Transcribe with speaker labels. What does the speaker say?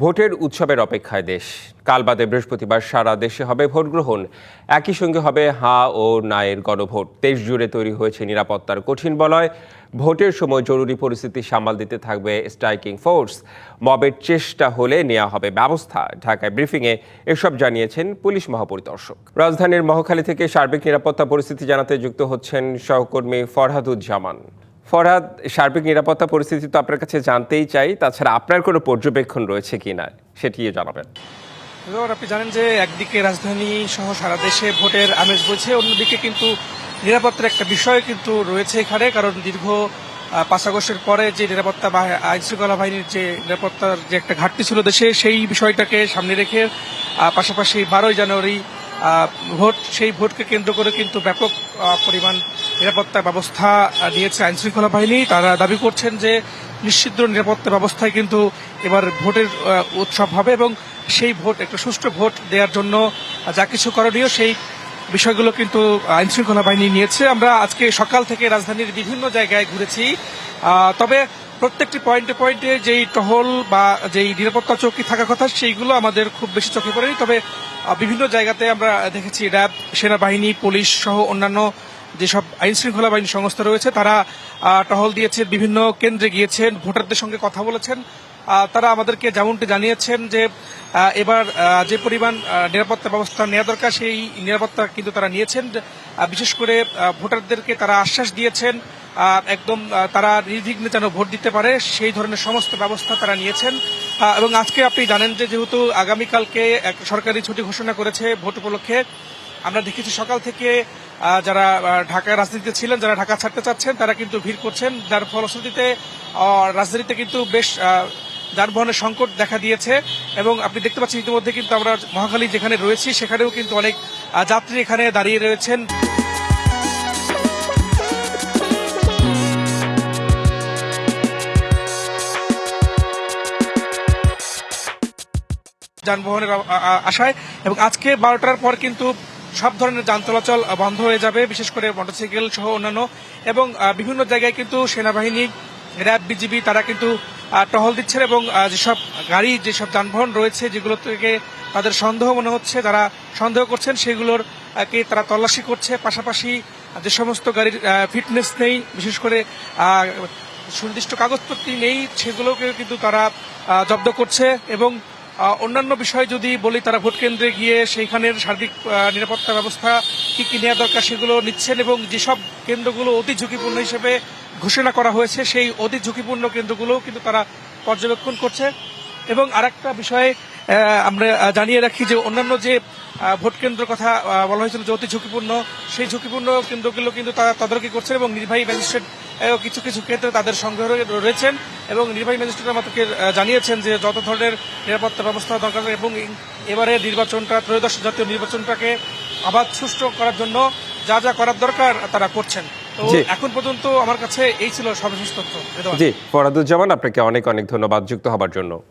Speaker 1: ভোটের উৎসবের অপেক্ষায় দেশ। কাল বাদে বৃহস্পতিবার সারা দেশে হবে ভোট গ্রহণ। একই সঙ্গে হবে হা ও নায়ের গণভোট। দেশ জুড়ে তৈরি হয়েছে নিরাপত্তার কঠিন বলয়। ভোটের সময় জরুরি পরিস্থিতি সামাল দিতে থাকবে স্ট্রাইকিং ফোর্স। মবের চেষ্টা হলে নেওয়া হবে ব্যবস্থা। ঢাকায় ব্রিফিংয়ে এসব জানিয়েছেন পুলিশ মহাপরিদর্শক। রাজধানীর মহাখালী থেকে সার্বিক নিরাপত্তা পরিস্থিতি জানাতে যুক্ত হচ্ছেন সহকর্মী ফরহাদুজ্জামান। ফরহাদ, সার্বিক নিরাপত্তা পরিস্থিতি তো আপনার কাছে জানতেই চাই, তাছাড়া আপনার কোনো পর্যবেক্ষণ রয়েছে কিনা সেটিও জানাবেন।
Speaker 2: আপনি জানেন যে একদিকে রাজধানী সহ সারা দেশে ভোটের আমেজ বইছে, অন্যদিকে কিন্তু নিরাপত্তার একটা বিষয় কিন্তু রয়েছে এখানে। কারণ দীর্ঘ 5 আগস্টের পরে যে নিরাপত্তা বা আইন শৃঙ্খলা বাহিনীর যে নিরাপত্তার যে একটা ঘাটতি ছিল দেশে, সেই বিষয়টাকে সামনে রেখে পাশাপাশি 12ই জানুয়ারি ভোট, সেই ভোটকে কেন্দ্র করে কিন্তু ব্যাপক পরিমাণ নিরাপত্তা ব্যবস্থা নিয়েছে আইন শৃঙ্খলা বাহিনী। তারা দাবি করছেন যে নিশ্চিদ্র নিরাপত্তা ব্যবস্থায় কিন্তু এবার ভোটের উৎসব হবে এবং সেই ভোট একটা সুষ্ঠু ভোট দেওয়ার জন্য যা কিছু করণীয় সেই বিষয়গুলো কিন্তু আইন শৃঙ্খলা বাহিনী নিয়েছে। আমরা আজকে সকাল থেকে রাজধানীর বিভিন্ন জায়গায় ঘুরেছি, তবে প্রত্যেকটি পয়েন্টে পয়েন্টে যেই টহল বা যেই নিরাপত্তা চৌকি থাকার কথা সেইগুলো আমাদের খুব বেশি চোখে পড়েনি। তবে বিভিন্ন জায়গাতে আমরা দেখেছি র্যাব, সেনাবাহিনী, পুলিশ সহ অন্যান্য যেসব আইন শৃঙ্খলা বাহিনী সংস্থা রয়েছে তারা টহল দিয়েছেন, বিভিন্ন কেন্দ্রে গিয়েছেন, ভোটারদের সঙ্গে কথা বলেছেন। তারা আমাদেরকে যেমনটি জানিয়েছেন যে এবার যে পরিমাণ নিরাপত্তা ব্যবস্থা নেওয়া দরকার সেই নিরাপত্তা কিন্তু তারা নিয়েছেন। বিশেষ করে ভোটারদেরকে তারা আশ্বাস দিয়েছেন একদম তারা নির্বিঘ্নে যেন ভোট দিতে পারে সেই ধরনের সমস্ত ব্যবস্থা তারা নিয়েছেন। এবং আজকে আপনি জানেন যে যেহেতু আগামীকালকে এক সরকারি ছুটি ঘোষণা করেছে ভোট উপলক্ষে, আমরা দেখেছি সকাল থেকে যারা ঢাকায় রাজনীতিতে ছিলেন, যারা ঢাকা ছাড়তে চাচ্ছেন তারা কিন্তু ভিড় করছেন, যার ফলশ্রুতিতে রাজধানীতে কিন্তু বেশ যানবাহনের সংকট দেখা দিয়েছে। এবং আপনি দেখতে পাচ্ছেন ইতিমধ্যে কিন্তু আমরা মহাখালী যেখানে রয়েছি সেখানেও কিন্তু অনেক যাত্রী এখানে দাঁড়িয়ে রয়েছেন। যানবাহনের আশায় এবং আজকে 12টার পর কিন্তু সব ধরনের যান চলাচল বন্ধ হয়ে যাবে, বিশেষ করে মোটরসাইকেল সহ অন্যান্য। এবং বিভিন্ন জায়গায় কিন্তু সেনাবাহিনী, র্যাব, বিজিবি তারা কিন্তু টহল দিচ্ছেন এবং যেসব গাড়ি, যেসব যানবাহন রয়েছে যেগুলো থেকে তাদের সন্দেহ মনে হচ্ছে, তারা সন্দেহ করছেন সেগুলোর কে তারা তল্লাশি করছে। পাশাপাশি যে সমস্ত গাড়ির ফিটনেস নেই, বিশেষ করে সুনির্দিষ্ট কাগজপত্র নেই, সেগুলোকে কিন্তু তারা জব্দ করছে। এবং অন্যান্য বিষয় যদি বলি, তারা ভোট কেন্দ্রে গিয়ে সেইখানের সার্বিক নিরাপত্তা ব্যবস্থা কি কি নেওয়া দরকার সেগুলো নিচ্ছেন এবং যেসব কেন্দ্রগুলো অতি ঝুঁকিপূর্ণ হিসেবে ঘোষণা করা হয়েছে সেই অতি ঝুঁকিপূর্ণ কেন্দ্রগুলোও কিন্তু তারা পর্যবেক্ষণ করছে। এবং আরেকটা বিষয়ে আমরা জানিয়ে রাখি যে অন্যান্য যে ভোট কেন্দ্রের কথা বলা হয়েছিল যে অতি ঝুঁকিপূর্ণ, সেই ঝুঁকিপূর্ণ কেন্দ্রগুলো কিন্তু তারা তদারকি করছেন এবং নির্বাহী ম্যাজিস্ট্রেট কিছু কিছু ক্ষেত্রে তাদের সঙ্গে রয়েছেন এবং নির্বাহী ম্যাজিস্ট্রেট আমাদেরকে জানিয়েছেন যে যত ধরনের নিরাপত্তা ব্যবস্থা দরকার এবং এবারে নির্বাচনটা, ত্রয়োদশ জাতীয় নির্বাচনটাকে আবাদ সুষ্ঠু করার জন্য যা যা করার দরকার তারা করছেন। তো এখন পর্যন্ত আমার কাছে এই ছিল সর্বশেষ তথ্য।
Speaker 1: জি, ফরহাদুজ্জামান, আপনাকে অনেক অনেক ধন্যবাদ যুক্ত হবার জন্য।